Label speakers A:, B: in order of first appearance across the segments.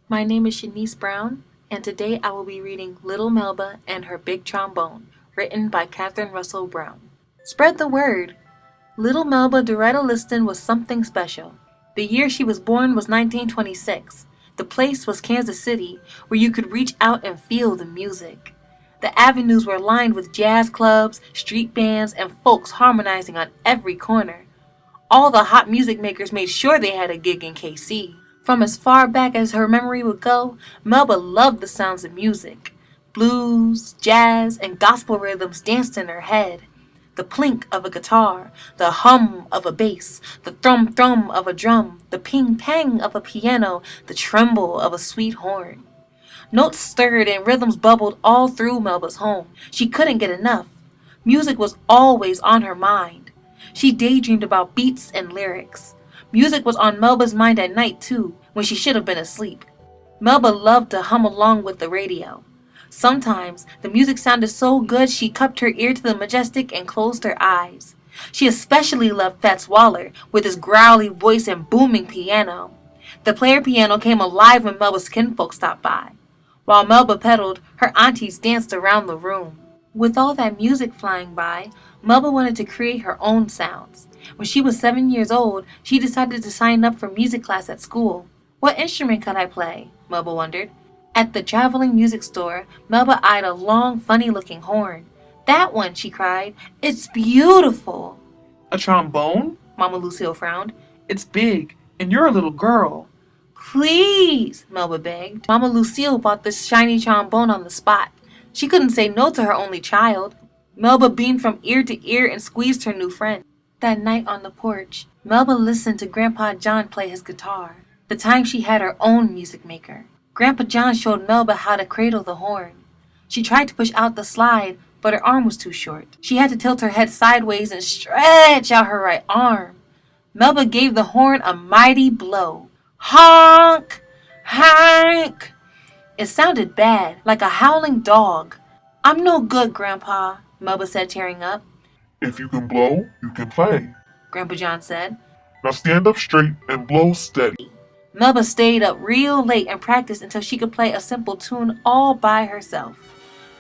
A: My name is Shanice Brown, and today I will be reading Little Melba and Her Big Trombone, written by Katherine Russell Brown. Spread the word! Little Melba Doretta Liston was something special. The year she was born was 1926. The place was Kansas City, where you could reach out and feel the music. The avenues were lined with jazz clubs, street bands, and folks harmonizing on every corner. All the hot music makers made sure they had a gig in KC. From as far back as her memory would go, Melba loved the sounds of music. Blues, jazz, and gospel rhythms danced in her head. The plink of a guitar, the hum of a bass, the thrum-thrum of a drum, the ping-pang of a piano, the tremble of a sweet horn. Notes stirred and rhythms bubbled all through Melba's home. She couldn't get enough. Music was always on her mind. She daydreamed about beats and lyrics. Music was on Melba's mind at night, too, when she should have been asleep. Melba loved to hum along with the radio. Sometimes the music sounded so good she cupped her ear to the majestic and closed her eyes. She especially loved Fats Waller, with his growly voice and booming piano. The player piano came alive when Melba's kinfolk stopped by. While Melba pedaled, her aunties danced around the room. With all that music flying by, Melba wanted to create her own sounds. When she was 7 years old, she decided to sign up for music class at school. What instrument could I play? Melba wondered. At the traveling music store, Melba eyed a long, funny-looking horn. That one, she cried. It's beautiful.
B: A trombone?
A: Mama Lucille frowned.
B: It's big, and you're a little girl.
A: Please, Melba begged. Mama Lucille bought this shiny trombone on the spot. She couldn't say no to her only child. Melba beamed from ear to ear and squeezed her new friend. That night on the porch, Melba listened to Grandpa John play his guitar. The time she had her own music maker. Grandpa John showed Melba how to cradle the horn. She tried to push out the slide, but her arm was too short. She had to tilt her head sideways and stretch out her right arm. Melba gave the horn a mighty blow. Honk! Honk! It sounded bad, like a howling dog. I'm no good, Grandpa, Melba said, tearing up.
C: If you can blow, you can play,
A: Grandpa John said.
C: Now stand up straight and blow steady.
A: Melba stayed up real late and practiced until she could play a simple tune all by herself.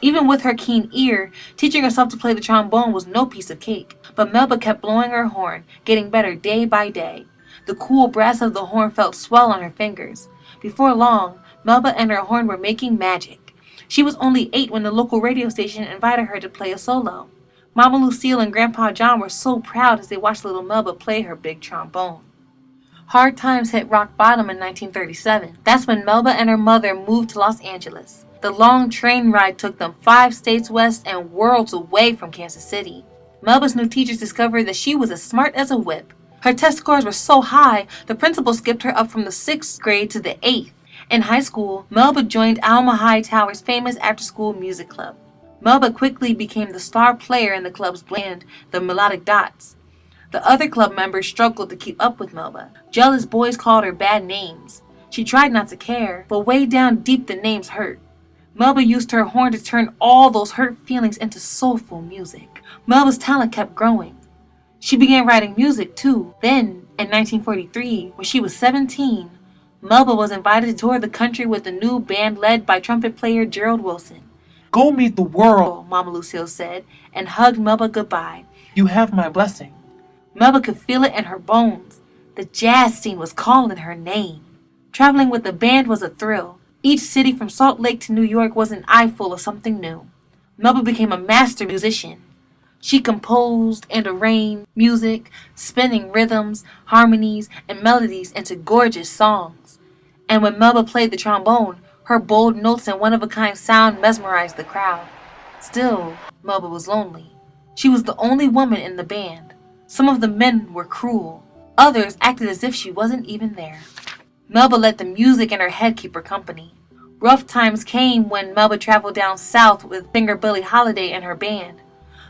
A: Even with her keen ear, teaching herself to play the trombone was no piece of cake. But Melba kept blowing her horn, getting better day by day. The cool brass of the horn felt swell on her fingers. Before long, Melba and her horn were making magic. She was only 8 when the local radio station invited her to play a solo. Mama Lucille and Grandpa John were so proud as they watched little Melba play her big trombone. Hard times hit rock bottom in 1937. That's when Melba and her mother moved to Los Angeles. The long train ride took them 5 states west and worlds away from Kansas City. Melba's new teachers discovered that she was as smart as a whip. Her test scores were so high, the principal skipped her up from the 6th grade to the 8th. In high school, Melba joined Alma High Tower's famous after-school music club. Melba quickly became the star player in the club's band, the Melodic Dots. The other club members struggled to keep up with Melba. Jealous boys called her bad names. She tried not to care, but way down deep the names hurt. Melba used her horn to turn all those hurt feelings into soulful music. Melba's talent kept growing. She began writing music too. Then, in 1943, when she was 17, Melba was invited to tour the country with a new band led by trumpet player Gerald Wilson.
B: Go meet the world,
A: Mama Lucille said, and hugged Melba goodbye.
B: You have my blessing.
A: Melba could feel it in her bones. The jazz scene was calling her name. Traveling with the band was a thrill. Each city from Salt Lake to New York was an eyeful of something new. Melba became a master musician. She composed and arranged music, spinning rhythms, harmonies, and melodies into gorgeous songs. And when Melba played the trombone, her bold notes and one-of-a-kind sound mesmerized the crowd. Still, Melba was lonely. She was the only woman in the band. Some of the men were cruel. Others acted as if she wasn't even there. Melba let the music in her head keep her company. Rough times came when Melba traveled down south with singer Billie Holiday and her band.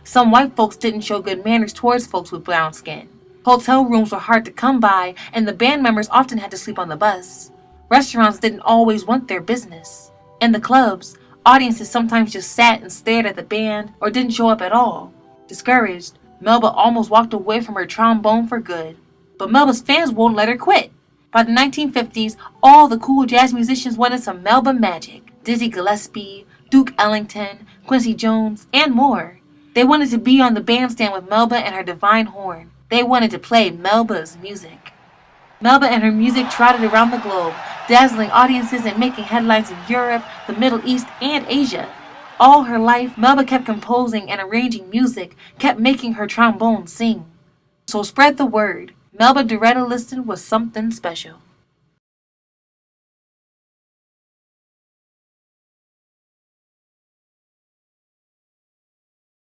A: Some white folks didn't show good manners towards folks with brown skin. Hotel rooms were hard to come by, and the band members often had to sleep on the bus. Restaurants didn't always want their business. In the clubs, audiences sometimes just sat and stared at the band or didn't show up at all. Discouraged, Melba almost walked away from her trombone for good. But Melba's fans won't let her quit. By the 1950s, all the cool jazz musicians wanted some Melba magic. Dizzy Gillespie, Duke Ellington, Quincy Jones, and more. They wanted to be on the bandstand with Melba and her divine horn. They wanted to play Melba's music. Melba and her music trotted around the globe, dazzling audiences and making headlines in Europe, the Middle East, and Asia. All her life, Melba kept composing and arranging music, kept making her trombone sing. So spread the word. Melba Doretta Liston was something special.